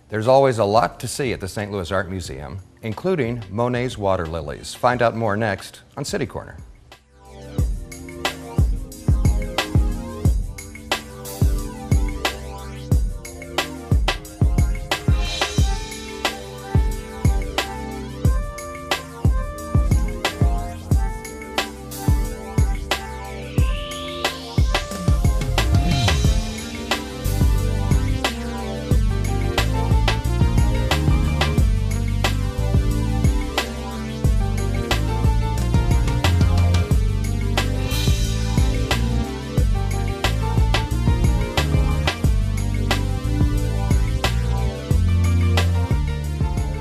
There's always a lot to see at the St. Louis Art Museum, including Monet's Water Lilies. Find out more next on City Corner.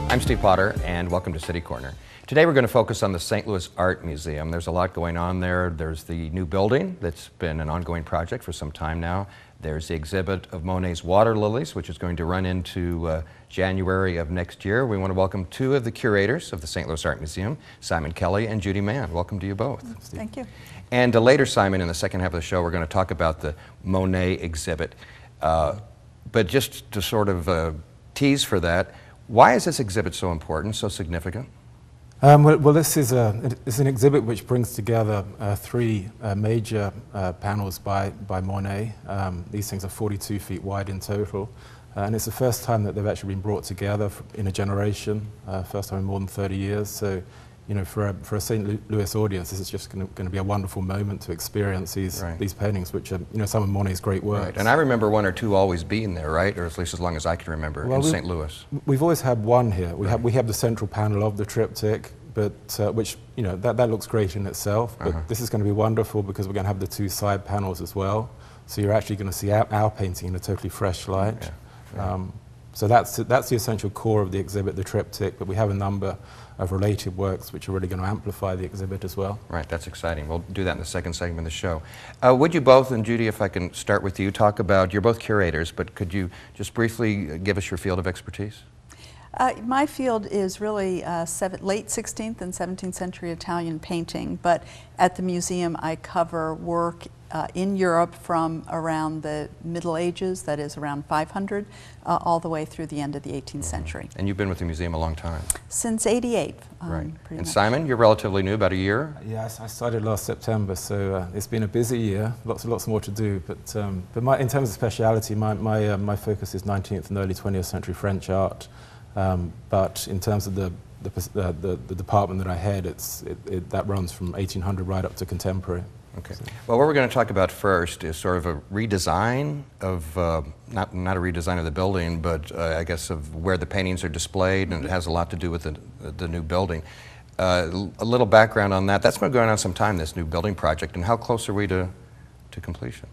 I'm Steve Potter, and welcome to City Corner. Today we're going to focus on the St. Louis Art Museum. There's a lot going on there. There's the new building that's been an ongoing project for some time now. There's the exhibit of Monet's Water Lilies, which is going to run into January of next year. We want to welcome two of the curators of the St. Louis Art Museum, Simon Kelly and Judy Mann. Welcome to you both. Thank you. And later, Simon, in the second half of the show, we're going to talk about the Monet exhibit. But just to sort of tease for that, why is this exhibit so important, so significant? Well, this is an exhibit which brings together three major panels by Monet. These things are 42 feet wide in total, and it's the first time that they've actually been brought together in a generation, first time in more than 30 years. So, you know, for a St. Louis audience, this is just going to be a wonderful moment to experience these paintings, which are, you know, some of Monet's great works. Right. And I rember one or two always being there, right? Or at least as long as I can remember, in St. Louis. We've always had one here. We have the central panel of the triptych, but which, you know, that looks great in itself. But this is going to be wonderful because we're going to have the two side panels as well. So you're actually going to see our painting in a totally fresh light. So that's the essential core of the exhibit, the triptych. But we have a number of related works which are really going to amplify the exhibit as well. Right, that's exciting. We'll do that in the second segment of the show. Would you both, and Judy, if I can start with you, talk about, you're both curators, but could you just briefly give us your field of expertise? My field is really late 16th and 17th century Italian painting, but at the museum I cover work in Europe from around the Middle Ages, that is around 500, all the way through the end of the 18th century. And you've been with the museum a long time? Since '88. Right. And Simon, you're relatively new, about a year? Yes, I started last September, so it's been a busy year, lots more to do. But in terms of speciality, my focus is 19th and early 20th century French art. But in terms of the department that I head, that runs from 1800 right up to contemporary. Okay. Well, what we're going to talk about first is sort of a redesign of, not a redesign of the building, but I guess of where the paintings are displayed, and it has a lot to do with the new building. A little background on that. That's been going on some time, this new building project, and how close are we to completion?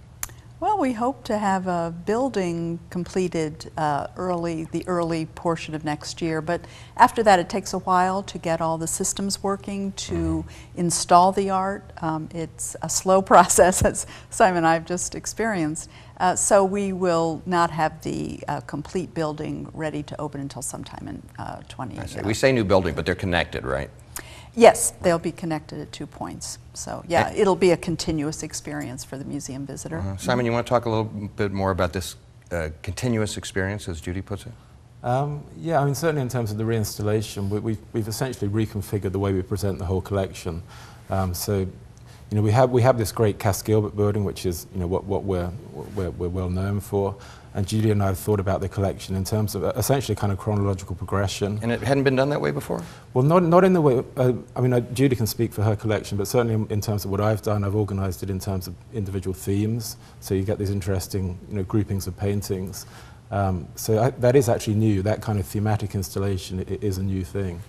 Well, we hope to have a building completed the early portion of next year, but after that it takes a while to get all the systems working, to install the art. It's a slow process, as Simon and I have just experienced. So we will not have the complete building ready to open until sometime in 2020. We say new building, but they're connected, right? Yes, they'll be connected at 2 points. So yeah, it'll be a continuous experience for the museum visitor. Simon, you want to talk a little bit more about this continuous experience, as Judy puts it? Yeah, I mean, certainly in terms of the reinstallation, we've essentially reconfigured the way we present the whole collection. So, you know, we have this great Cass Gilbert building, which is, you know, what we're well known for. And Judy and I have thought about the collection in terms of essentially kind of chronological progression. And it hadn't been done that way before? Well, not in the way, I mean, Judy can speak for her collection, but certainly in terms of what I've done, I've organized it in terms of individual themes. So you get these interesting, you know, groupings of paintings. So that is actually new. That kind of thematic installation is a new thing.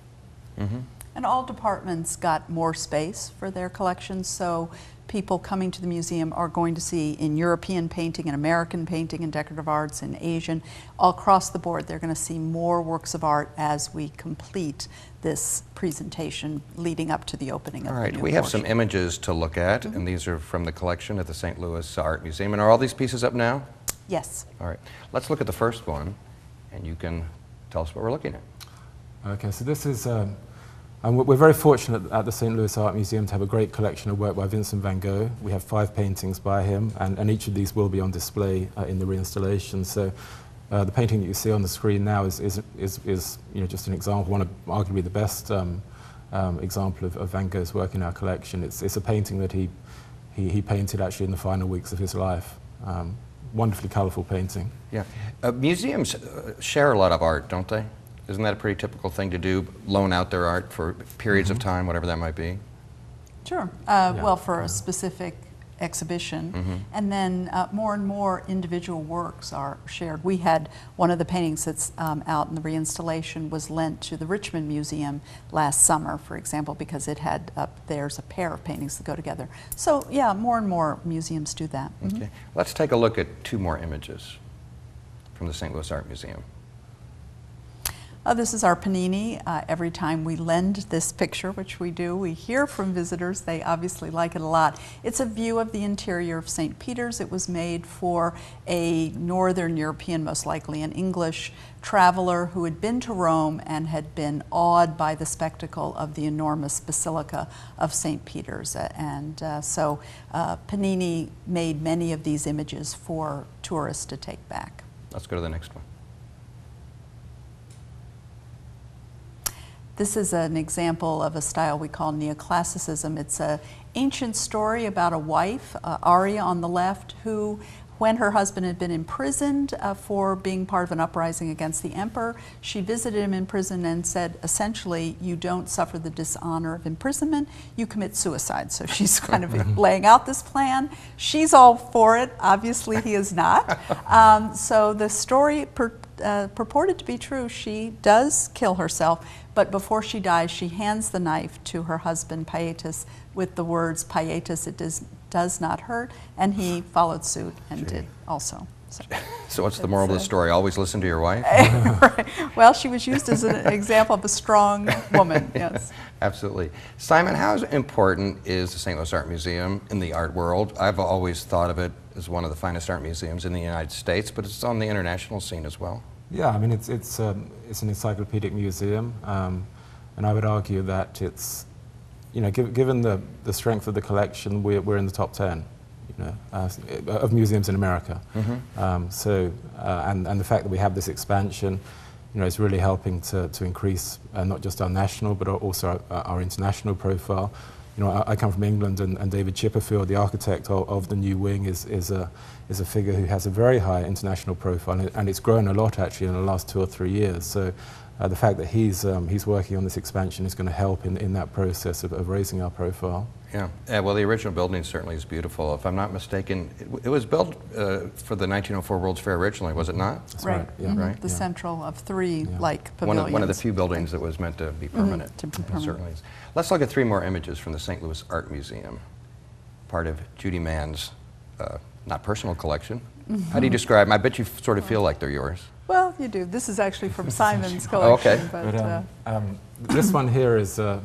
And all departments got more space for their collections, so people coming to the museum are going to see in European painting and American painting and decorative arts and Asian, all across the board, they're going to see more works of art as we complete this presentation leading up to the opening of the new portion. We have some images to look at, and these are from the collection at the St. Louis Art Museum. And are all these pieces up now? Yes. All right. Let's look at the first one, and you can tell us what we're looking at. Okay, so this is and we're very fortunate at the St. Louis Art Museum to have a great collection of work by Vincent van Gogh. We have 5 paintings by him, and each of these will be on display in the reinstallation. So The painting that you see on the screen now is you know, just an example, one of arguably the best example of Van Gogh's work in our collection. It's a painting that he painted actually in the final weeks of his life. Wonderfully colourful painting. Yeah. Museums share a lot of art, don't they? Isn't that a pretty typical thing to do, loan out their art for periods of time, whatever that might be? Sure. Well, for a specific exhibition, and then more and more individual works are shared. We had one of the paintings that's out in the reinstallation was lent to the Richmond Museum last summer, for example, because it had there's a pair of paintings that go together. So yeah, more and more museums do that. Okay. Let's take a look at two more images from the St. Louis Art Museum. This is our panini. Every time we lend this picture, which we do, we hear from visitors. They obviously like it a lot. It's a view of the interior of St. Peter's. It was made for a Northern European, most likely an English traveler who had been to Rome and had been awed by the spectacle of the enormous Basilica of St. Peter's. So Panini made many of these images for tourists to take back. Let's go to the next one. This is an example of a style we call Neoclassicism. It's an ancient story about a wife, Arya on the left, who, when her husband had been imprisoned for being part of an uprising against the emperor, she visited him in prison and said, essentially, you don't suffer the dishonor of imprisonment, you commit suicide. So she's kind of laying out this plan. She's all for it. Obviously, he is not. So the story purported to be true. She does kill herself, but before she dies, she hands the knife to her husband, Paetus, with the words, Paetus, it does not hurt, and he followed suit and did also. So what's the moral of the story? Always listen to your wife? Right. Well, she was used as an example of a strong woman, yes. Absolutely. Simon, how important is the St. Louis Art Museum in the art world? I've always thought of it as one of the finest art museums in the United States, but it's on the international scene as well. Yeah, I mean, it's an encyclopedic museum, and I would argue that it's, you know, given the strength of the collection, we're in the top 10, you know, of museums in America. And the fact that we have this expansion, you know, is really helping to increase not just our national, but also our international profile. You know, I come from England, and David Chipperfield, the architect of the new wing, is a figure who has a very high international profile, and it's grown a lot actually in the last 2 or 3 years. So the fact that he's working on this expansion is going to help in that process of raising our profile. Yeah. Well, the original building certainly is beautiful. If I'm not mistaken, it was built for the 1904 World's Fair originally, was it not? That's right. Yeah. Right. The central of three like pavilions. One of the few buildings that was meant to be permanent. To be permanent. It certainly is. Let's look at 3 more images from the St. Louis Art Museum, part of Judy Mann's not personal collection. How do you describe them? I bet you sort of feel like they're yours. Well, you do. This is actually from Simon's collection. Oh, okay. But, this one here is, so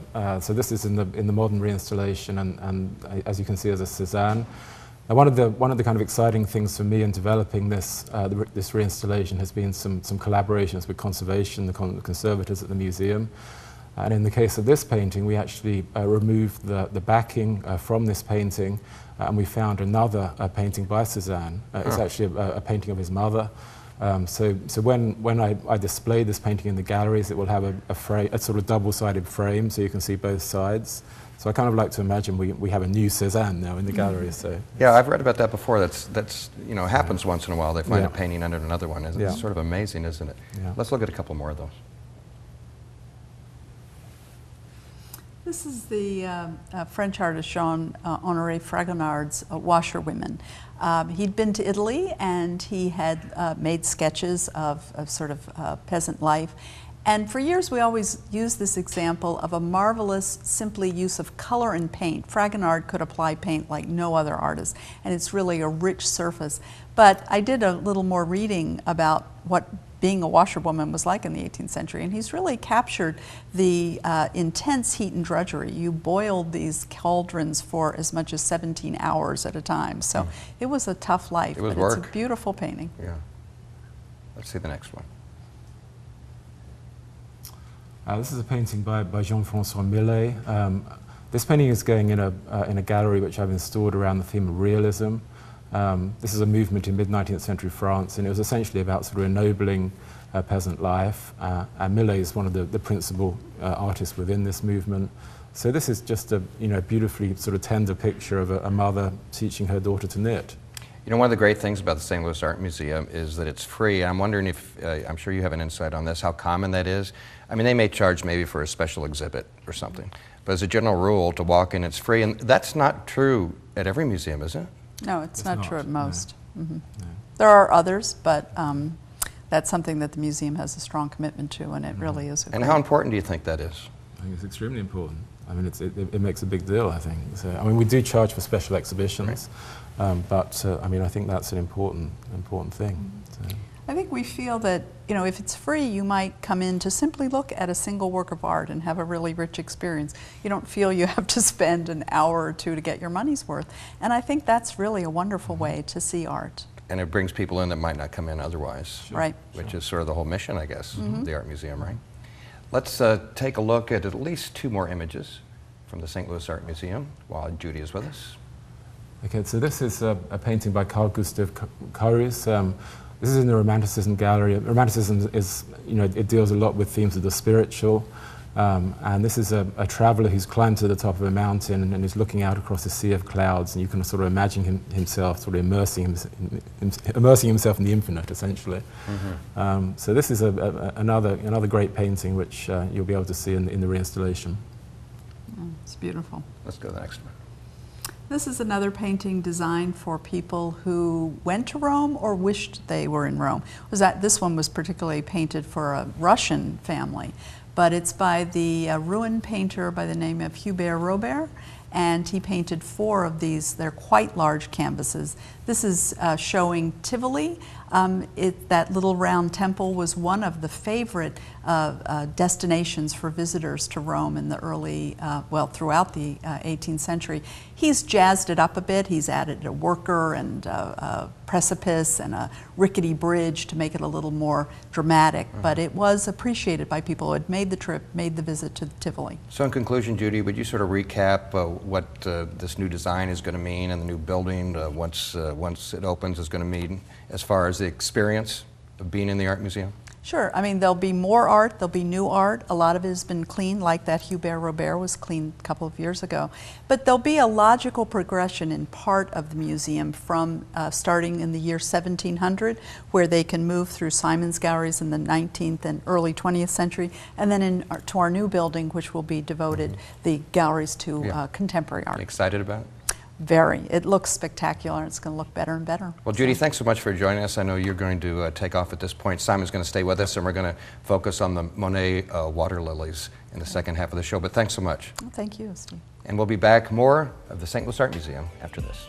this is in the modern reinstallation, and as you can see, is a Cézanne. Now, one of the kind of exciting things for me in developing this this reinstallation has been some collaborations with conservation, the conservators at the museum. And in the case of this painting, we actually removed the backing from this painting, and we found another painting by Cézanne. It's actually a painting of his mother. So when I display this painting in the galleries, it will have a sort of double-sided frame, so you can see both sides. So I kind of like to imagine we have a new Cézanne now in the gallery. So yeah, I've read about that before. That's you know, happens once in a while. They find a painting under another one. It's sort of amazing, isn't it? Yeah. Let's look at a couple more of those. this is the French artist Honorary Fragonard's Washerwomen. He'd been to Italy and he had made sketches of sort of peasant life. And for years we always used this example of a marvelous, simply use of color and paint. Fragonard could apply paint like no other artist, and it's really a rich surface. But I did a little more reading about what being a washerwoman was like in the 18th century, and he's really captured the intense heat and drudgery. You boiled these cauldrons for as much as 17 hours at a time, so it was a tough life. It was but work. It's a beautiful painting. Yeah. Let's see the next one. This is a painting by Jean-Francois Millay. This painting is going in a gallery which I've installed around the theme of realism. This is a movement in mid-19th century France, and it was essentially about sort of ennobling peasant life. And Millay is one of the principal artists within this movement. So this is just a beautifully sort of tender picture of a mother teaching her daughter to knit. You know, one of the great things about the St. Louis Art Museum is that it's free. I'm wondering if, I'm sure you have an insight on this, how common that is. I mean, they may charge maybe for a special exhibit or something, but as a general rule, to walk in, it's free. And that's not true at every museum, is it? No, it's not true at most. No. Mm-hmm. No. There are others, but that's something that the museum has a strong commitment to, and it really is. And how important do you think that is? I think it's extremely important. I mean, it makes a big deal, I think. So, I mean, we do charge for special exhibitions, but I mean, I think that's an important thing. So. I think we feel that, if it's free, you might come in to simply look at a single work of art and have a really rich experience. You don't feel you have to spend an hour or two to get your money's worth. And I think that's really a wonderful way to see art. And it brings people in that might not come in otherwise. Sure. Right. Which is sort of the whole mission, I guess, of the Art Museum, right? Let's take a look at least two more images from the St. Louis Art Museum while Judy is with us. Okay, so this is a painting by Gustav Curries. This is in the Romanticism gallery. Romanticism is, it deals a lot with themes of the spiritual. And this is a traveller who's climbed to the top of a mountain and is looking out across a sea of clouds, and you can sort of imagine himself sort of immersing himself in the infinite, essentially. So this is another great painting which you'll be able to see in the reinstallation. It's beautiful. Let's go to the next one. This is another painting designed for people who went to Rome or wished they were in Rome. This one was particularly painted for a Russian family, but it's by the ruin painter by the name of Hubert Robert, and he painted 4 of these. They're quite large canvases. This is showing Tivoli. That little round temple was one of the favorite destinations for visitors to Rome in the early, throughout the 18th century. He's jazzed it up a bit. He's added a worker and a precipice and a rickety bridge to make it a little more dramatic, but it was appreciated by people who had made the trip, made the visit to Tivoli. So in conclusion, Judy, would you sort of recap what this new design is going to mean and the new building once it opens is going to mean as far as the experience of being in the art museum? Sure. I mean, there'll be more art, there'll be new art. A lot of it has been cleaned, like that Hubert Robert was cleaned a couple of years ago. But there'll be a logical progression in part of the museum from starting in the year 1700, where they can move through Simon's galleries in the 19th and early 20th century, and then to our new building, which will be devoted, the galleries to contemporary art. Excited about it? Very. It looks spectacular. It's going to look better and better. Well, Judy, thanks so much for joining us. I know you're going to take off at this point. Simon's going to stay with us, and we're going to focus on the Monet Water Lilies in the second half of the show. But thanks so much. Well, thank you, Steve. And we'll be back more of the St. Louis Art Museum after this.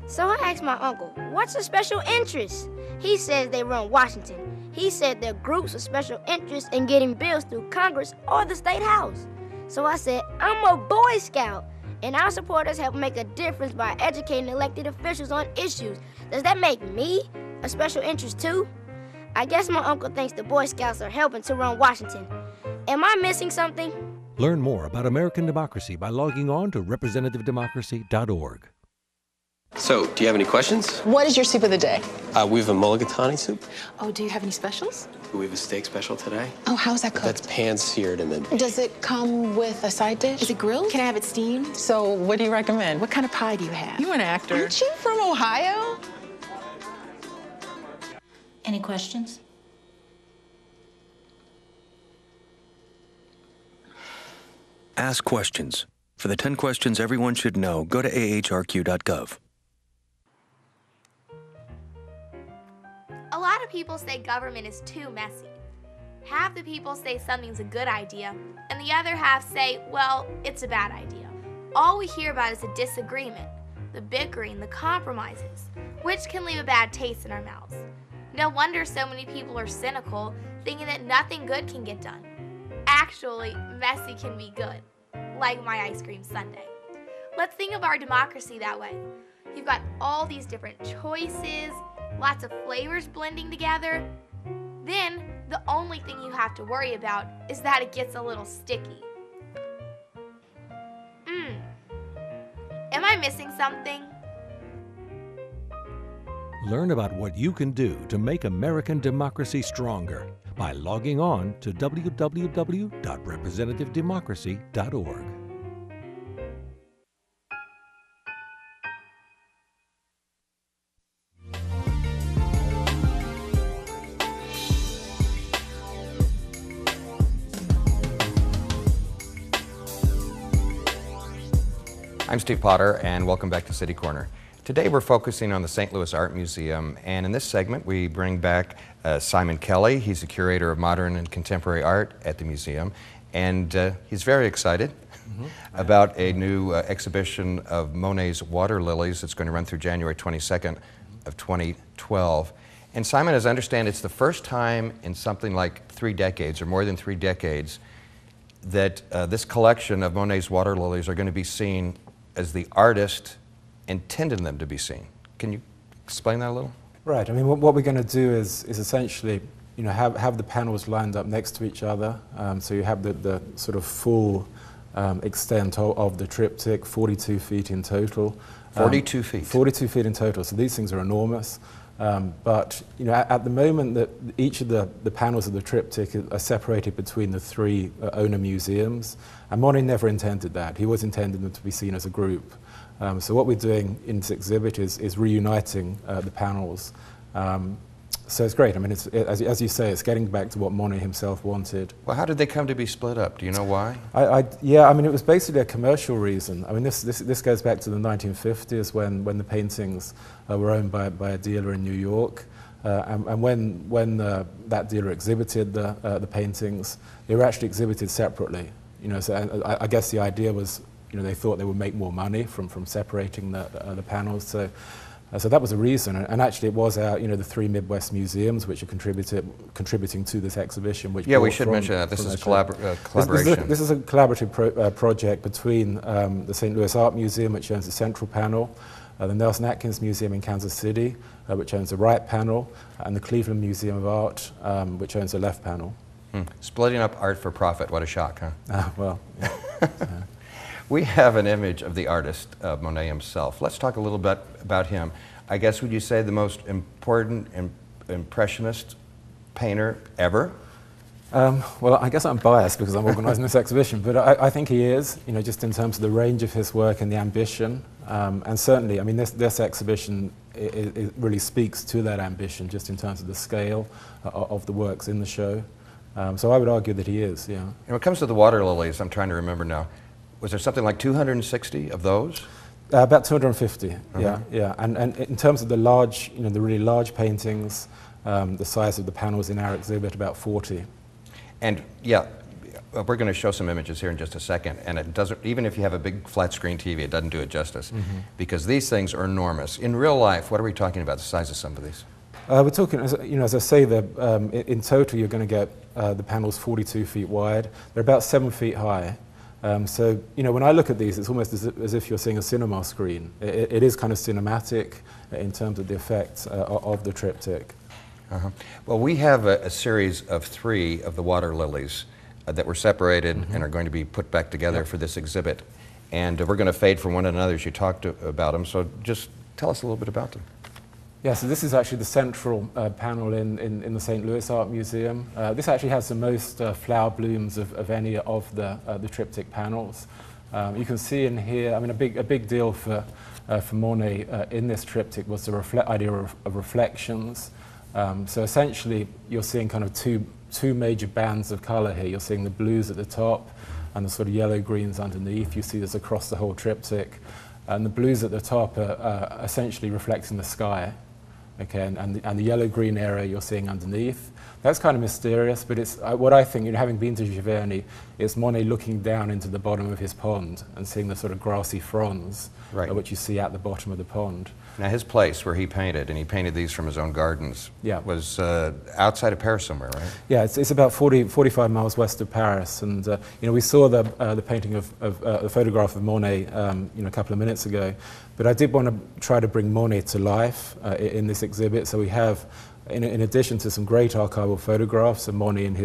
So I asked my uncle, what's a special interest? He says they run Washington. He said they're groups of special interest in getting bills through Congress or the State House. So I said, I'm a Boy Scout, and our supporters help make a difference by educating elected officials on issues. Does that make me a special interest too? I guess my uncle thinks the Boy Scouts are helping to run Washington. Am I missing something? Learn more about American democracy by logging on to representativedemocracy.org. So, do you have any questions? What is your soup of the day? We have a mulligatawny soup. Oh, do you have any specials? We have a steak special today. Oh, how's that cooked? That's pan-seared and then... Does it come with a side dish? Is it grilled? Can I have it steamed? So, what do you recommend? What kind of pie do you have? You're an actor. Aren't you from Ohio? Any questions? Ask questions. For the 10 questions everyone should know, go to ahrq.gov. A lot of people say government is too messy. Half the people say something's a good idea, and the other half say, well, it's a bad idea. All we hear about is the disagreement, the bickering, the compromises, which can leave a bad taste in our mouths. No wonder so many people are cynical, thinking that nothing good can get done. actually, messy can be good, like my ice cream sundae. Let's think of our democracy that way. You've got all these different choices, lots of flavors blending together. Then, the only thing you have to worry about is that it gets a little sticky. Am I missing something? Learn about what you can do to make American democracy stronger by logging on to www.representativedemocracy.org. I'm Steve Potter, and welcome back to City Corner. Today we're focusing on the St. Louis Art Museum, and in this segment we bring back Simon Kelly. He's the curator of modern and contemporary art at the museum, and he's very excited about a new exhibition of Monet's Water Lilies that's going to run through January 22nd of 2012. And Simon, as I understand, it's the first time in something like 3 decades, or more than 3 decades, that this collection of Monet's Water Lilies are going to be seen as the artist intended them to be seen. Can you explain that a little? Right. I mean, what we're going to do is essentially, have the panels lined up next to each other. So you have the sort of full extent of the triptych, 42 feet in total. 42 feet? 42 feet in total. So these things are enormous. But at the moment that each of the panels of the triptych are separated between the 3 owner museums, and Monet never intended that. He always intended them to be seen as a group. So what we're doing in this exhibit is reuniting the panels. So it's great. I mean, as you say, it's getting back to what Monet himself wanted. Well, how did they come to be split up? Do you know why? Yeah, I mean, it was basically a commercial reason. I mean, this goes back to the 1950s when the paintings were owned by a dealer in New York. And when that dealer exhibited the paintings, they were actually exhibited separately. So I guess the idea was, they thought they would make more money from separating the panels. So that was a reason, and actually it was the 3 Midwest museums which are contributing to this exhibition. Which we should mention that this is collaboration. This is a collaborative project between the St. Louis Art Museum, which owns the central panel, the Nelson Atkins Museum in Kansas City, which owns the right panel, and the Cleveland Museum of Art, which owns the left panel. Splitting up art for profit, what a shock, huh? Well, yeah. We have an image of the artist, Monet himself. Let's talk a little bit about him. I guess, would you say the most important impressionist painter ever? Well, I guess I'm biased because I'm organising this exhibition, but I think he is, just in terms of the range of his work and the ambition. And certainly, I mean, this exhibition it really speaks to that ambition, just in terms of the scale of the works in the show. So I would argue that he is, yeah. And when it comes to the water lilies, I'm trying to remember now, was there something like 260 of those? About 250, yeah. And in terms of the large, the really large paintings, the size of the panels in our exhibit, about 40. And yeah, we're going to show some images here in just a second, and it doesn't, even if you have a big flat screen TV, it doesn't do it justice, because these things are enormous. In real life, what are we talking about, the size of some of these? We're talking, as I say, in total you're going to get the panels 42 feet wide. They're about 7 feet high. So, when I look at these, it's almost as if you're seeing a cinema screen. It is kind of cinematic in terms of the effect of the triptych. Well, we have a series of 3 of the water lilies that were separated and are going to be put back together for this exhibit. And we're going to fade from one another as you talked about them. So just tell us a little bit about them. Yeah, so this is actually the central panel in the St. Louis Art Museum. This actually has the most flower blooms of any of the triptych panels. You can see in here, I mean, a big deal for Monet in this triptych was the idea of reflections. So essentially, you're seeing kind of two major bands of colour here. You're seeing the blues at the top and the sort of yellow-greens underneath. You see this across the whole triptych. And the blues at the top are essentially reflecting the sky. okay, and the yellow-green area you're seeing underneath. That's kind of mysterious, but it's what I think, having been to Giverny, it's Monet looking down into the bottom of his pond and seeing the sort of grassy fronds, which you see at the bottom of the pond. Now his place where he painted, and he painted these from his own gardens, was outside of Paris somewhere, right? Yeah, it's about 45 miles west of Paris, and we saw the painting the photograph of Monet a couple of minutes ago, but I did want to try to bring Monet to life in this exhibit. So we have, in addition to some great archival photographs of Monet in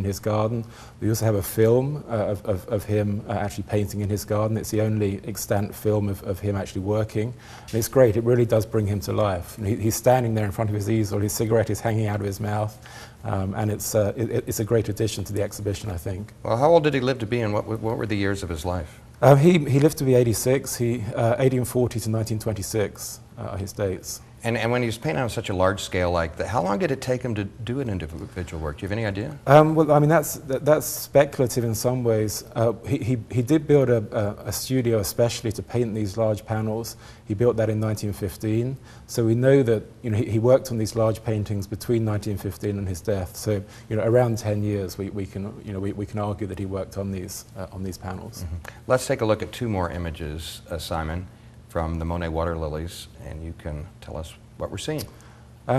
his garden, we also have a film of him actually painting in his garden. It's the only extant film of him actually working, and it's great. It really does bring him to life. And he's standing there in front of his easel, his cigarette is hanging out of his mouth, and it's a great addition to the exhibition, I think. Well, how old did he live to be, and what were the years of his life? He lived to be 86. 1840 to 1926 are his dates. And when he was painting on such a large scale like that, how long did it take him to do an individual work? Do you have any idea? Well, I mean, that's speculative in some ways. He did build a studio especially to paint these large panels. He built that in 1915. So we know that he worked on these large paintings between 1915 and his death. So around 10 years, we can argue that he worked on these panels. Mm-hmm. Let's take a look at two more images, Simon, from the Monet Water Lilies, and you can tell us what we're seeing.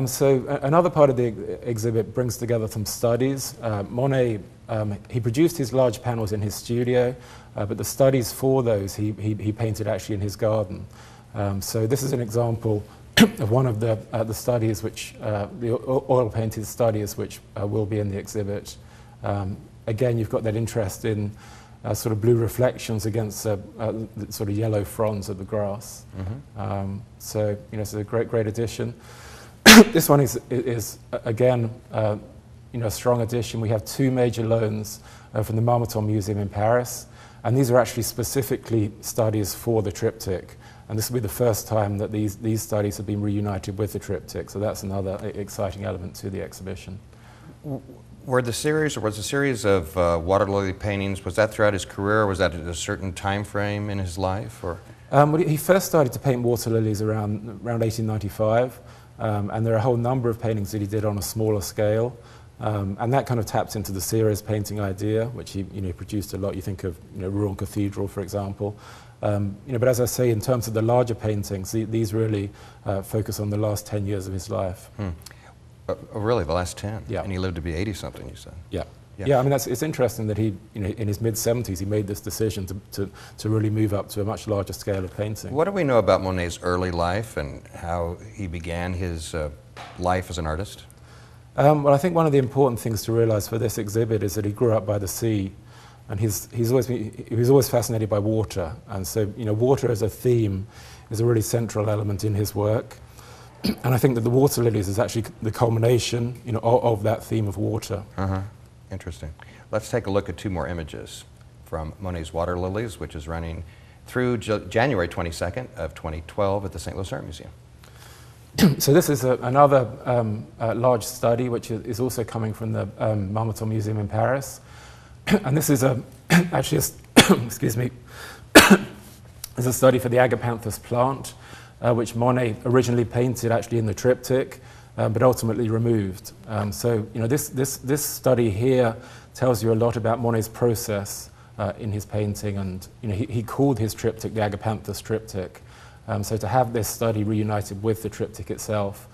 So another part of the exhibit brings together some studies. Monet, he produced his large panels in his studio, but the studies for those he painted actually in his garden. So this is an example of one of the studies, which the oil-painted studies, which will be in the exhibit. Again, you've got that interest in sort of blue reflections against the sort of yellow fronds of the grass. Mm-hmm. So it's a great addition. This one is again a strong addition. We have two major loans from the Marmottan Museum in Paris, and these are actually specifically studies for the triptych. And this will be the first time that these studies have been reunited with the triptych. So that's another exciting element to the exhibition. Was the series of water lily paintings, was that throughout his career, or was that at a certain time frame in his life? Or? Well, he first started to paint water lilies around 1895, and there are a whole number of paintings that he did on a smaller scale, and that kind of taps into the series painting idea, which he produced a lot. You think of Rouen Cathedral, for example. But as I say, in terms of the larger paintings, these really focus on the last 10 years of his life. Oh, really, the last 10? Yeah. And he lived to be 80-something, you said? Yeah. Yeah, I mean, it's interesting that he, in his mid-70s, he made this decision to really move up to a much larger scale of painting. What do we know about Monet's early life and how he began his life as an artist? Well, I think one of the important things to realize for this exhibit is that he grew up by the sea, and he was always fascinated by water, and so water as a theme is a really central element in his work. And I think that the water lilies is actually the culmination, of that theme of water. Interesting. Let's take a look at two more images from Monet's Water Lilies, which is running through January 22nd of 2012 at the St. Louis Art Museum. So this is another large study, which is also coming from the Marmottan Museum in Paris. And this is actually excuse me, is a study for the agapanthus plant, which Monet originally painted actually in the triptych, but ultimately removed. So this study here tells you a lot about Monet's process in his painting, and he called his triptych the agapanthus triptych. So to have this study reunited with the triptych itself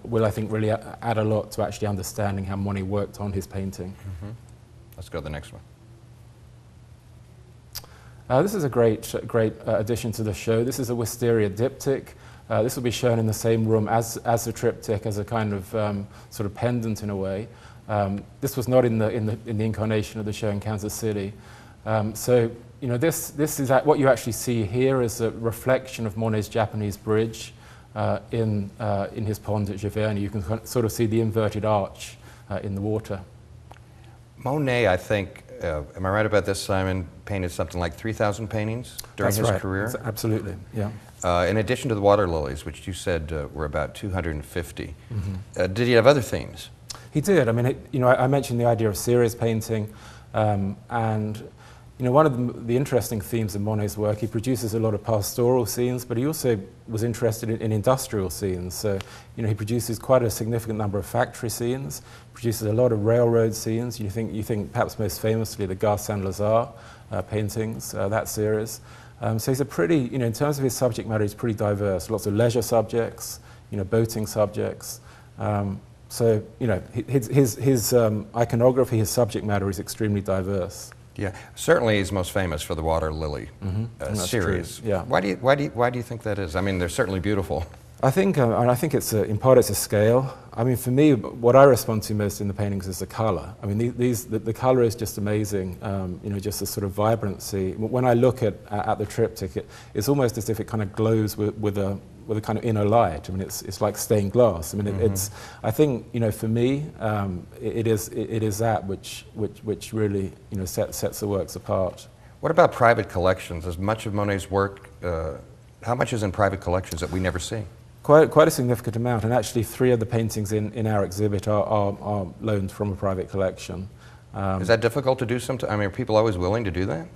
will, I think, really add a lot to actually understanding how Monet worked on his painting. Let's go to the next one. This is a great addition to the show. This is a Wisteria Diptic. This will be shown in the same room as the triptych, as a kind of sort of pendant in a way. This was not in the incarnation of the show in Kansas City. So this is what you actually see here is a reflection of Monet's Japanese bridge in his pond at Giverny. You can sort of see the inverted arch in the water. Monet, I think, am I right about this, Simon, painted something like 3,000 paintings during his career? That's absolutely, yeah. In addition to the water lilies, which you said were about 250, did he have other themes? He did. I mean, I mentioned the idea of series painting, and you know, one of the interesting themes of Monet's work, he produces a lot of pastoral scenes, but he also was interested in industrial scenes. So, you know, he produces quite a significant number of factory scenes, produces a lot of railroad scenes. You think perhaps most famously the Gare Saint-Lazare paintings, that series. So he's a pretty, you know, in terms of his subject matter, he's pretty diverse. Lots of leisure subjects, you know, boating subjects. So, you know, his iconography, his subject matter is extremely diverse. Yeah, certainly he's most famous for the Water Lily series. True. Yeah. Why do you think that is? I mean, they're certainly beautiful. I think it's in part it's a scale. I mean, for me, what I respond to most in the paintings is the color. I mean, the color is just amazing. You know, just the sort of vibrancy. When I look at the triptych, it's almost as if it kind of glows with a kind of inner light. I mean, it's like stained glass. I mean, I think, you know, for me, it is that which really, you know, sets the works apart. What about private collections? Is much of Monet's work, how much is in private collections that we never see? Quite a significant amount, and actually 3 of the paintings in our exhibit are loaned from a private collection. Is that difficult to do sometimes? I mean, are people always willing to do that?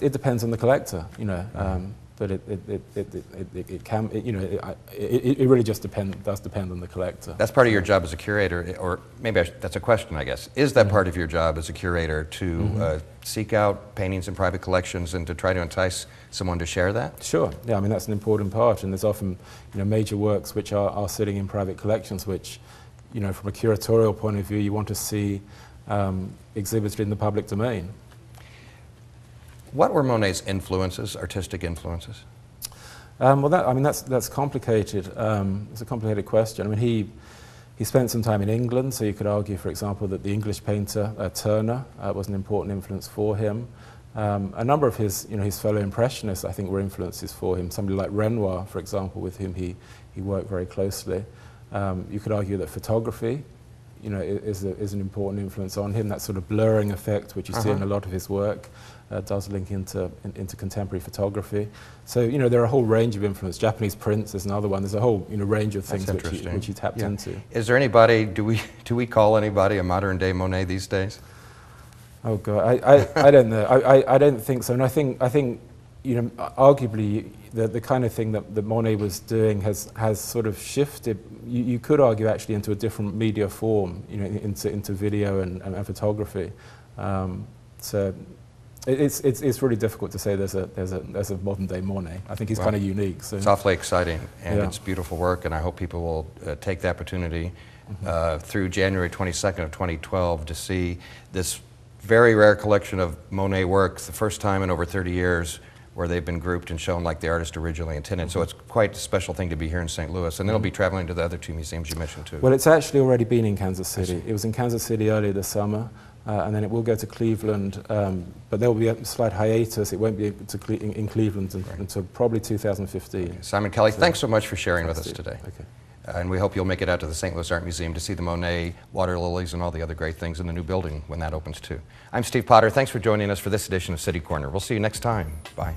It depends on the collector, you know. But it can, you know, it really just does depend on the collector. That's part of your job as a curator, or maybe that's a question, I guess. Is that part of your job as a curator to seek out paintings in private collections and to try to entice someone to share that? Sure. Yeah, I mean, that's an important part, and there's often, you know, major works which are sitting in private collections, which, you know, from a curatorial point of view, you want to see exhibited in the public domain. What were Monet's influences, artistic influences? Well, that's complicated. It's a complicated question. I mean, he spent some time in England, so you could argue, for example, that the English painter Turner was an important influence for him. A number of his fellow impressionists, I think, were influences for him. Somebody like Renoir, for example, with whom he worked very closely. You could argue that photography, you know, is an important influence on him. That sort of blurring effect, which you see in a lot of his work, does link into contemporary photography. So, you know, there are a whole range of influence. Japanese prints is another one. There's a whole, you know, range of things which he tapped into. Is there anybody? Do we call anybody a modern day Monet these days? Oh God, I don't know. I don't think so. And I think you know, arguably the kind of thing that Monet was doing has sort of shifted. You could argue actually into a different media form, you know, into video and photography. So it's really difficult to say there's a modern day Monet. I think he's kind of unique. So. It's awfully exciting, and it's beautiful work, and I hope people will take the opportunity through January 22nd of 2012 to see this very rare collection of Monet works, the first time in over 30 years where they've been grouped and shown like the artist originally intended. So it's quite a special thing to be here in St. Louis, and then it'll be traveling to the other 2 museums you mentioned too. Well, it's actually already been in Kansas City. It was in Kansas City earlier this summer, and then it will go to Cleveland, but there will be a slight hiatus. It won't be in Cleveland until probably 2015. Okay. Simon Kelly, thanks so much for sharing with us today. Okay. And we hope you'll make it out to the St. Louis Art Museum to see the Monet Water Lilies and all the other great things in the new building when that opens too. I'm Steve Potter. Thanks for joining us for this edition of City Corner. We'll see you next time. Bye.